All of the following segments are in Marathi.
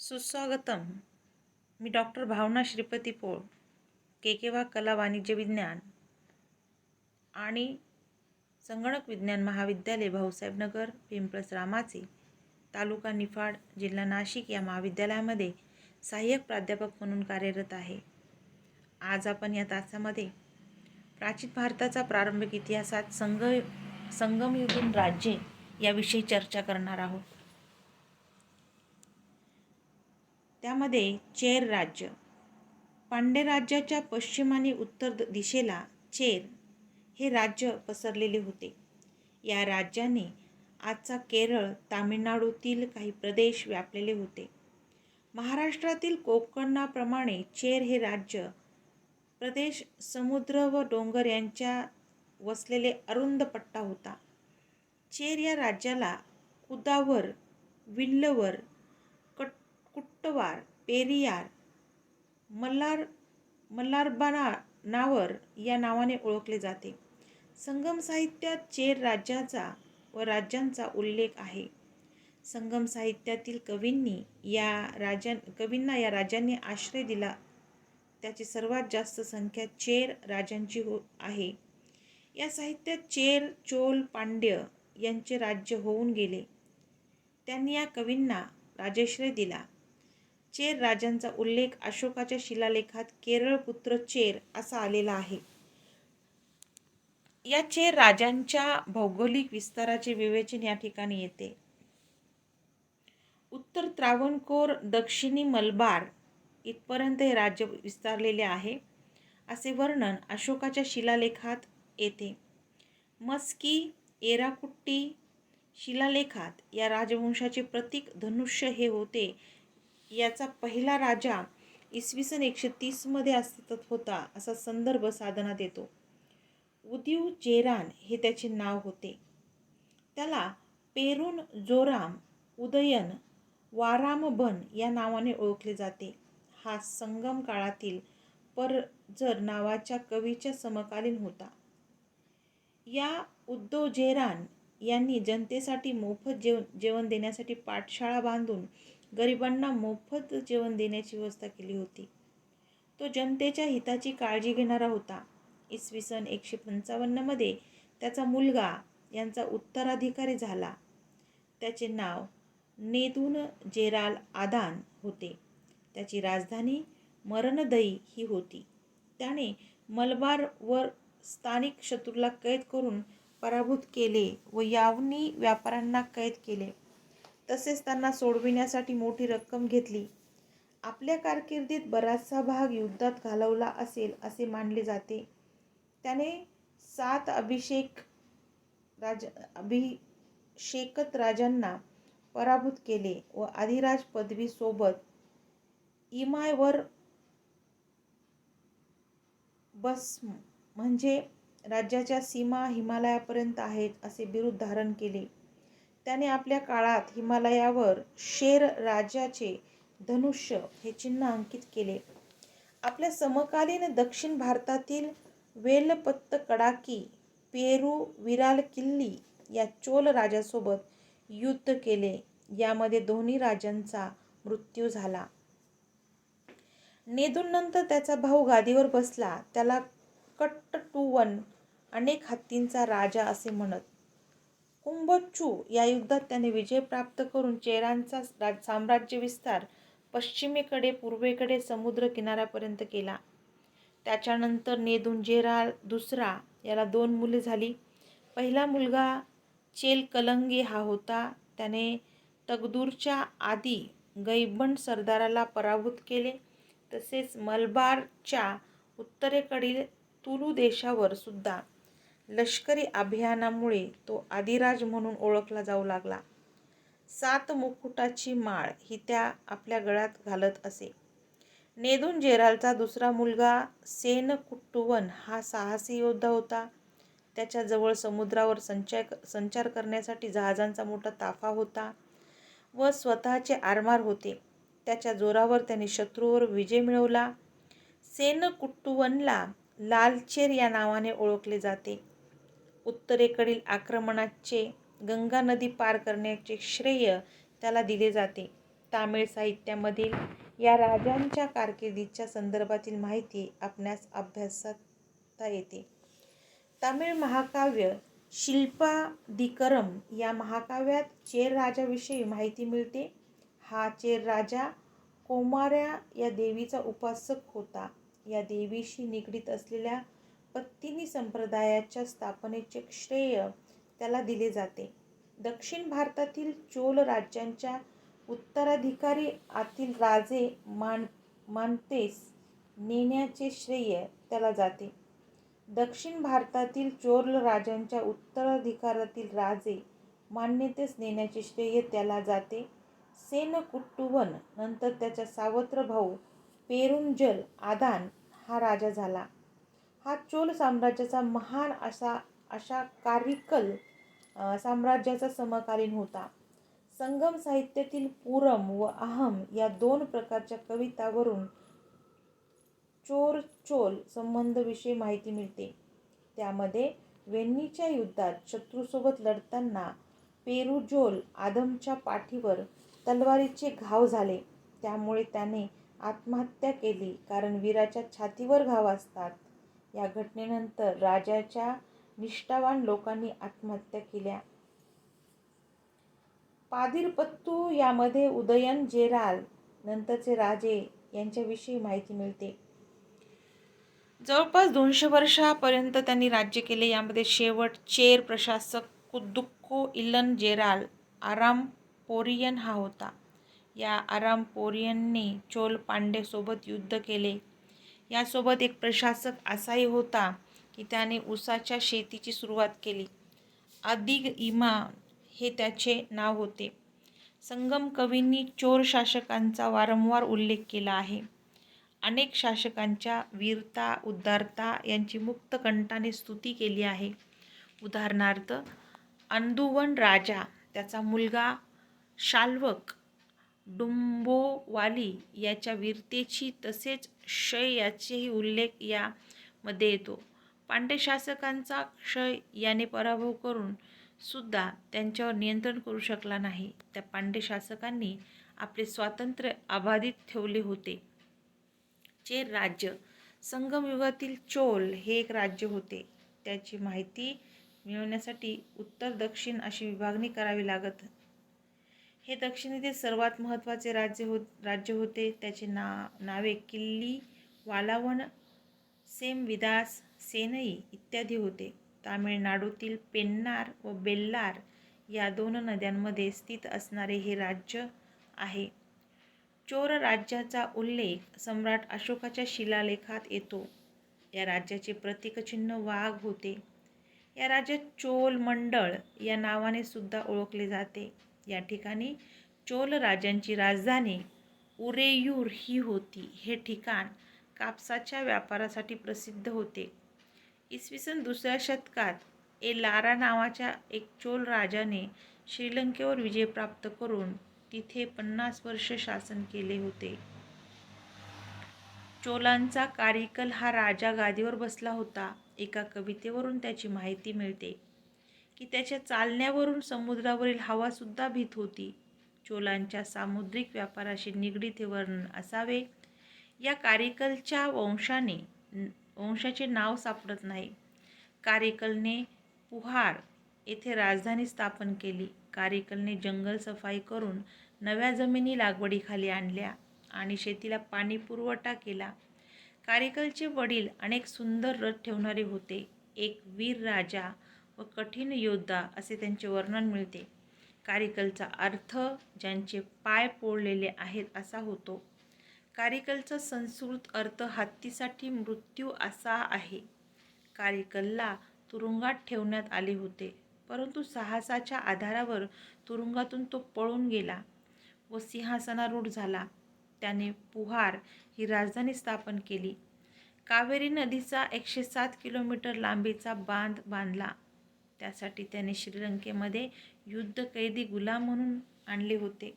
सुस्वागतम. मी डॉक्टर भावना श्रीपती पोळ, केकेवा कला वाणिज्य विज्ञान आणि संगणक विज्ञान महाविद्यालय, भाऊसाहेब नगर, पिंपळस रामाचे, तालुका निफाड, जिल्हा नाशिक या महाविद्यालयामध्ये सहाय्यक प्राध्यापक म्हणून कार्यरत आहे. आज आपण या तासामध्ये प्राचीन भारताचा प्रारंभिक इतिहासात संगमयुगीन राज्ये याविषयी चर्चा करणार आहोत. त्यामध्ये चेर राज्य. पांड्य राज्याच्या पश्चिम आणि उत्तर दिशेला चेर हे राज्य पसरलेले होते. या राज्याने आजचा केरळ, तामिळनाडूतील काही प्रदेश व्यापलेले होते. महाराष्ट्रातील कोकणाप्रमाणे चेर हे राज्य प्रदेश समुद्र व डोंगर यांच्या वसलेले अरुंद पट्टा होता. चेर या राज्याला कुदावर, विल्लवर, कुट्टवार, पेरियार, मल्लारबानावर या नावाने ओळखले जाते. संगम साहित्यात चेर राज्याचा व राज्यांचा उल्लेख आहे. संगम साहित्यातील कवींना या राज्यांनी आश्रय दिला. त्याची सर्वात जास्त संख्या चेर राजांची आहे. या साहित्यात चेर, चोल, पांड्य यांचे राज्य होऊन गेले. त्यांनी या कवींना राजाश्रय दिला. चेर राजांचा उल्लेख अशोकाच्या शिलालेखात केरळ पुत्र चेर असा आलेला आहे. या चेर राजांच्या भौगोलिक विस्ताराचे विवेचन या ठिकाणी येते. उत्तर त्रावणकोर, दक्षिणी मलबार इथपर्यंत हे राज्य विस्तारलेले आहे असे वर्णन अशोकाच्या शिलालेखात येते. मस्की, एराकुट्टी शिलालेखात या राजवंशाचे प्रतीक धनुष्य हे होते. याचा पहिला राजा इसवी सन 130 मध्ये अस्तित्वात होता असा संदर्भ साधनात येतो. उदिव जेरान हे त्याचे नाव होते. त्याला पेरुन जोराम, उदयन, वारामबन या नावाने ओळखले जाते. हा संगम काळातील परजर नावाच्या कवीच्या समकालीन होता. या उद्योजेरान यांनी जनतेसाठी मोफत जेवण देण्यासाठी पाठशाळा बांधून गरिबांना मोफत जेवण देण्याची व्यवस्था केली होती. तो जनतेच्या हिताची काळजी घेणारा होता. इसवी सन 155 मध्ये त्याचा मुलगा यांचा उत्तराधिकारी झाला. त्याचे नाव नेदुन जेराल आदान होते. त्याची राजधानी मरनदई ही होती. त्याने मलबारवर स्थानिक शत्रूला कैद करून पराभूत केले व यावनी व्यापाऱ्यांना कैद केले. तसेच त्यांना सोडविण्यासाठी मोठी रक्कम घेतली. आपल्या कारकिर्दीत बराचसा भाग युद्धात घालवला असेल असे मानले जाते. त्याने 7 अभिषेकत राजांना पराभूत केले व अधिराज पदवी सोबत इमायवर बस्म म्हणजे राज्याच्या सीमा हिमालयापर्यंत आहेत असे बिरुद धारण केले. त्याने आपल्या काळात हिमालयावर शेर राजाचे धनुष्य हे चिन्ह अंकित केले. आपल्या समकालीन दक्षिण भारतातील वेलपत्त कडाकी, पेरू विराल किल्ली या चोल राजासोबत युद्ध केले. यामध्ये दोन्ही राजांचा मृत्यू झाला. नेदुनंतर त्याचा भाऊ गादीवर बसला. त्याला कट्टुवन अनेक हत्तींचा राजा असे म्हणत. कुंभोच्चू या युद्धात त्याने विजय प्राप्त करून चेरांचा साम्राज्य विस्तार पश्चिमेकडे पूर्वेकडे समुद्र किनाऱ्यापर्यंत केला. त्याच्यानंतर नेदुनजेराल दुसरा याला 2 मुले झाली. पहिला मुलगा चेलकलंगे हा होता. त्याने तगदूरच्या आधी गैबन सरदाराला पराभूत केले. तसेच मलबारच्या उत्तरेकडील तुलू देशावर सुद्धा लष्करी अभियानामुळे तो आदिराज म्हणून ओळखला जाऊ लागला. 7 मुकुटाची माळ ही त्या आपल्या गळ्यात घालत असे. नेदुनजेरालचा दुसरा मुलगा सेनकुट्टुवन हा साहसी योद्धा होता. त्याच्या जवळ समुद्रावर संचार करण्यासाठी जहाजांचा मोठा ताफा होता व स्वतःचे आरमार होते. त्याच्या जोरावर त्याने शत्रूवर विजय मिळवला. सेनकुट्टुवनला लालचेर या नावाने ओळखले जाते. उत्तरेकडील आक्रमणाचे गंगा नदी पार करण्याचे श्रेय त्याला दिले जाते. तामिळ साहित्यामधील या राजांच्या कारकिर्दीच्या संदर्भातील माहिती आपणास अभ्यासता येते. तामिळ महाकाव्य शिल्पादिकरम या महाकाव्यात चेर राजाविषयी माहिती मिळते. हा चेर राजा कौमार्या या देवीचा उपासक होता. या देवीशी निगडीत असलेल्या पत्तिनी संप्रदायाच्या स्थापनेचे श्रेय त्याला दिले जाते. दक्षिण भारतातील चोल राज्यांच्या उत्तराधिकारी आतील राजे मानतेस नेण्याचे श्रेय त्याला जाते. दक्षिण भारतातील चोल राजांच्या उत्तराधिकारातील राजे मान्यतेस नेण्याचे श्रेय त्याला जाते. सेनकुट्टुवन नंतर त्याचा सावत्र भाऊ पेरुंजल आदान हा राजा झाला. हा चोल साम्राज्याचा महान अशा कारिकल साम्राज्याचा समकालीन होता. संगम साहित्यातील पूरम व आहम या दोन प्रकारच्या कवितावरून चोर-चोल संबंधाविषयी माहिती मिळते. त्यामध्ये वेन्नीच्या युद्धात शत्रूसोबत लढताना पेरुजोल आदमच्या पाठीवर तलवारीचे घाव झाले. त्यामुळे त्याने आत्महत्या केली, कारण वीराच्या छातीवर घाव असतात. या घटनेनंतर राज्याच्या निष्ठावान लोकांनी आत्महत्या केल्या. पादिरपत्तू यामध्ये उदयन जेराल नंतरचे राजे यांच्याविषयी माहिती मिळते. जवळपास 200 वर्षापर्यंत त्यांनी राज्य केले. यामध्ये शेवट चेर प्रशासक कुद्दुक्को इलन जेराल आरामपोरियन हा होता. या आरामपोरियनने चोल पांड्य सोबत युद्ध केले. यासोबत एक प्रशासक असाही होता की त्याने ऊसाच्या शेतीची सुरुवात केली. अदिग इमान हे त्याचे नाव होते. संगम कवींनी चोर शासकांचा वारंवार उल्लेख केला आहे. अनेक शासकांच्या वीरता उदारता यांची मुक्तकंठाने स्तुती केली आहे. उदाहरणार्थ अंदुवन राजा, त्याचा मुलगा शाल्वक, डुंबोवाली याच्या वीरतेची तसेच क्षय याचेही उल्लेख यामध्ये येतो. पांड्य शासकांचा क्षय याने पराभव करून सुद्धा त्यांच्यावर नियंत्रण करू शकला नाही. त्या पांड्य शासकांनी आपले स्वातंत्र्य अबाधित ठेवले होते. चेर राज्य संगम युगातील चोल हे एक राज्य होते. त्याची माहिती मिळवण्यासाठी उत्तर दक्षिण अशी विभागणी करावी लागत. हे दक्षिणेतील सर्वात महत्त्वाचे राज्य होते. त्याचे नावे किल्ली, वालावन, सेमविदास, सेनई इत्यादी होते. तामिळनाडूतील पेन्नार व बेल्लार या दोन नद्यांमध्ये स्थित असणारे हे राज्य आहे. चोर राज्याचा उल्लेख सम्राट अशोकाच्या शिलालेखात येतो. या राज्याचे प्रतीकचिन्ह वाघ होते. या राज्यात चोल मंडळ या नावाने सुद्धा ओळखले जाते. या ठिकाणी चोल राजांची राजधानी उरेयूर ही होती. हे ठिकाण कापसाच्या व्यापारासाठी प्रसिद्ध होते. इसवी सन 2ऱ्या शतकात एलारा नावाच्या एक चोल राजाने श्रीलंकेवर विजय प्राप्त करून तिथे 50 वर्ष शासन केले होते. चोलांचा कारिकल हा राजा गादीवर बसला होता. एका कवितेवरून त्याची माहिती मिळते की त्याच्या चालण्यावरून समुद्रावरील हवा सुद्धा भीत होती. चोलांच्या सामुद्रिक व्यापाराशी निगडीत हे वर्णन असावे. या कारिकलच्या वंशाचे नाव सापडत नाही. कारिकलने पुहार येथे राजधानी स्थापन केली. कारिकलने जंगल सफाई करून नव्या जमिनी लागवडीखाली आणल्या आणि शेतीला पाणी पुरवठा केला. कारिकलचे वडील अनेक सुंदर रथ ठेवणारे होते. एक वीर राजा व कठीण योद्धा असे त्यांचे वर्णन मिळते. कारिकलचा अर्थ ज्यांचे पाय पोळलेले आहेत असा होतो. कारिकलचा संस्कृत अर्थ हत्तीसाठी मृत्यू असा आहे. कारिकलला तुरुंगात ठेवण्यात आले होते, परंतु साहसाच्या आधारावर तुरुंगातून तो पळून गेला व सिंहासनारूढ झाला. त्याने पुहार ही राजधानी स्थापन केली. कावेरी नदीचा 107 किलोमीटर लांबीचा बांध बांधला. त्यासाठी त्याने श्रीलंकेमध्ये युद्धकैदी गुलाम म्हणून आणले होते.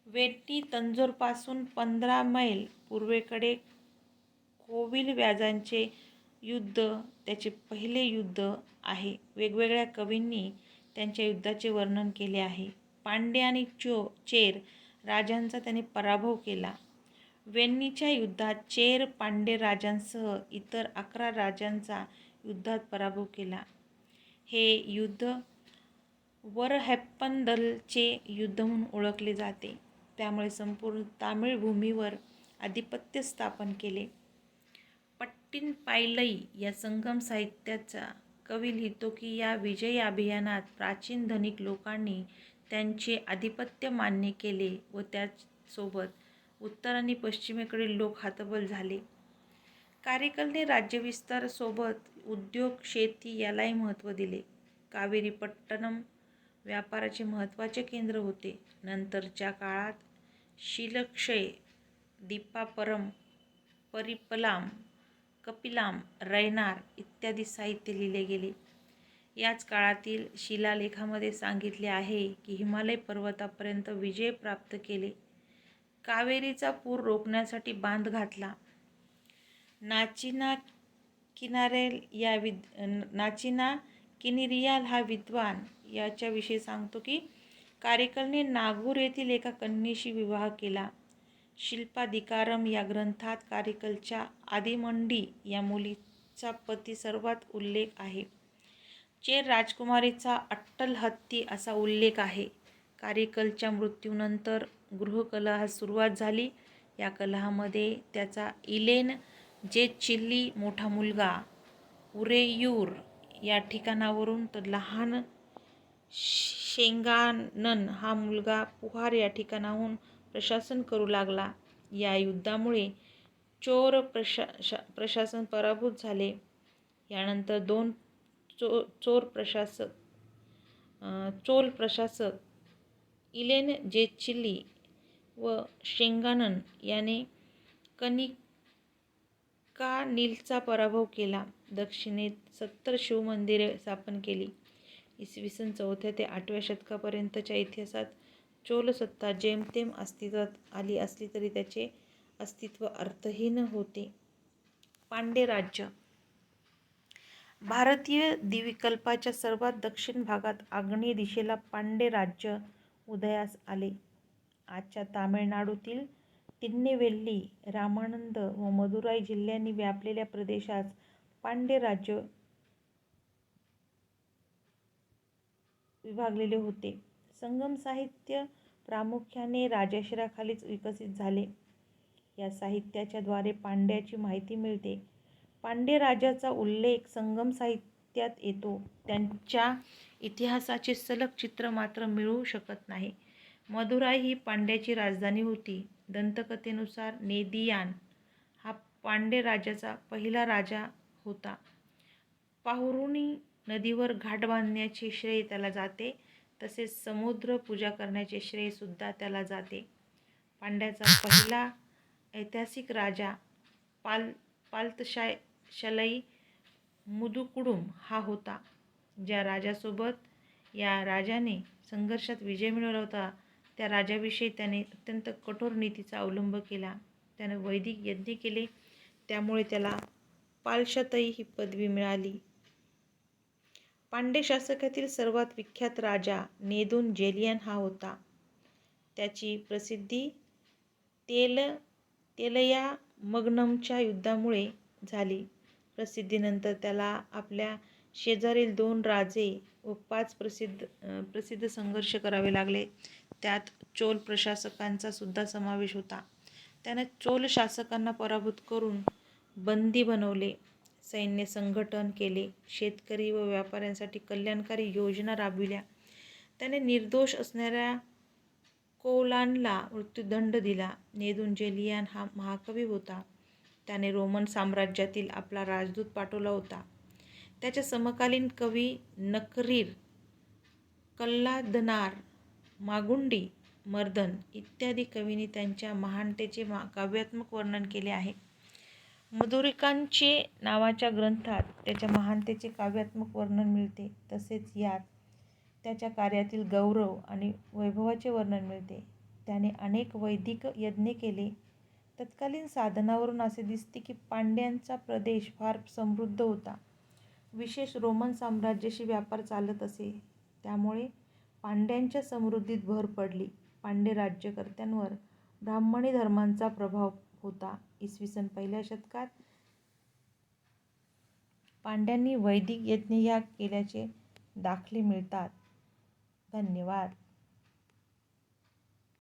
वेट्टी तंजोरपासून 15 मैल पूर्वेकडे कोविल व्याजांचे युद्ध त्याचे पहिले युद्ध आहे. वेगवेगळ्या कवींनी त्यांच्या युद्धाचे वर्णन केले आहे. पांड्य आणि चेर राजांचा त्याने पराभव केला. वेन्नीच्या युद्धात चेर पांड्य राजांसह इतर 11 राजांचा युद्धात पराभव केला. हे युद्ध वरहप्पनदलचे युद्ध म्हणून ओळखले जाते. त्यामुळे संपूर्ण तामिळ भूमीवर आधिपत्य स्थापन केले. पट्टीन पायलई या संगम साहित्याचा कवी लिहितो की या विजयी अभियानात प्राचीन धनिक लोकांनी त्यांचे आधिपत्य मान्य केले व त्यासोबत उत्तर आणि पश्चिमेकडील लोक हतबल झाले. कारिकलने राज्यविस्तार सोबत उद्योग शेती यालाही महत्त्व दिले. कावेरीपट्टणम व्यापाराचे महत्त्वाचे केंद्र होते. नंतरच्या काळात शीलक्षय, दीपापरम, परिपलाम, कपिलाम, रैनार इत्यादी साहित्य लिहिले गेले. याच काळातील शिलालेखामध्ये सांगितले आहे की हिमालय पर्वतापर्यंत विजय प्राप्त केले. कावेरीचा पूर रोखण्यासाठी बांध घातला. नाचिना किनिरियाल हा विद्वान याच्याविषयी सांगतो की कारिकलने नागूर येथील एका कन्येशी विवाह केला. शिल्पाधिकारम या ग्रंथात कारिकलच्या आदिमंडी या मुलीचा पती सर्वात उल्लेख आहे. चेर राजकुमारीचा अट्टल हत्ती असा उल्लेख आहे. कारिकलच्या मृत्यूनंतर गृहकलहास सुरुवात झाली. या कलहामध्ये त्याचा इलेन जेचिल्ली मोठा मुलगा उरेयूर या ठिकाणावरून तर लहान शेंगानन हा मुलगा पुहार या ठिकाणाहून प्रशासन करू लागला. या युद्धामुळे चोर प्रशासन पराभूत झाले. यानंतर 2 चोल प्रशासक इलेन जेचिल्ली व शेंगानन याने कनिकानिलचा पराभव केला. दक्षिणेत 70 शिवमंदिरे स्थापन केली. इसवी सन 4थ्या ते 8व्या शतकापर्यंतच्या इतिहासात चोल सत्ता जेमतेम अस्तित्वात आली असली तरी त्याचे अस्तित्व अर्थहीन होते. पांड्य राज्य भारतीय द्वीपकल्पाच्या सर्वात दक्षिण भागात आग्नेय दिशेला पांड्य राज्य उदयास आले. आजच्या तामिळनाडूतील तिरुनेवेली, रामानंद व मदुराई जिल्ह्यांनी व्यापलेल्या प्रदेशास पांड्य राज्य विभागलेले होते. संगम साहित्य प्रामुख्याने राजाश्रयाखालीच विकसित झाले. या साहित्याच्या द्वारे पांड्याची माहिती मिळते. पांड्य राजाचा उल्लेख संगम साहित्यात येतो. त्यांच्या इतिहासाचे सलग चित्र मात्र मिळू शकत नाही. मदुराई ही पांड्याची राजधानी होती. दंतकथेनुसार नेदियान हा पांड्य राज्याचा पहिला राजा होता. पाहुरुणी नदीवर घाट बांधण्याचे श्रेय त्याला जाते. तसेच समुद्र पूजा करण्याचे श्रेय सुद्धा त्याला जाते. पांड्याचा पहिला ऐतिहासिक राजा पालतशालई मुदुकुडुम हा होता. ज्या राजासोबत या राजाने संघर्षात विजय मिळवला होता त्या राजाविषयी त्याने अत्यंत कठोर नीतीचा अवलंब केला. त्याने वैदिक यज्ञ केले. त्यामुळे त्याला पालशातई ही पदवी मिळाली. पांड्य शासकातील सर्वात विख्यात राजा नेदुन जेलियन हा होता. त्याची प्रसिद्धी तेलयामग्नमच्या युद्धामुळे झाली. प्रसिद्धीनंतर त्याला आपल्या शेजारील 2 राजे व 5 प्रसिद्ध संघर्ष करावे लागले. त्यात चोल प्रशासकांचा सुद्धा समावेश होता. त्याने चोल शासकांना पराभूत करून बंदी बनवले. सैन्य संघटन केले. शेतकरी व व्यापाऱ्यांसाठी कल्याणकारी योजना राबविल्या. त्याने निर्दोष असणाऱ्या कौलांना मृत्युदंड दिला. नेदुन जेलियन हा महाकवी होता. त्याने रोमन साम्राज्यातील आपला राजदूत पाठवला होता. त्याच्या समकालीन कवी नकरीर, कल्लादनार, मागुंडी, मर्दन इत्यादी कवींनी त्यांच्या महानतेचे काव्यात्मक वर्णन केले आहे. मधुरिकांचे नावाच्या ग्रंथात त्याच्या महानतेचे काव्यात्मक वर्णन मिळते. तसेच यात त्याच्या कार्यातील गौरव आणि वैभवाचे वर्णन मिळते. त्याने अनेक वैदिक यज्ञ केले. तत्कालीन साधनावरून असे दिसते की पांड्यांचा प्रदेश फार समृद्ध होता. विशेष रोमन साम्राज्याशी व्यापार चालत असे. त्यामुळे पांड्यांच्या समृद्धीत भर पडली. पांड्य राज्यकर्त्यांवर ब्राह्मणी धर्मांचा प्रभाव होता. इसवी सन 1ल्या शतकात पांड्यांनी वैदिक यज्ञयाग केल्याचे दाखले मिळतात. धन्यवाद.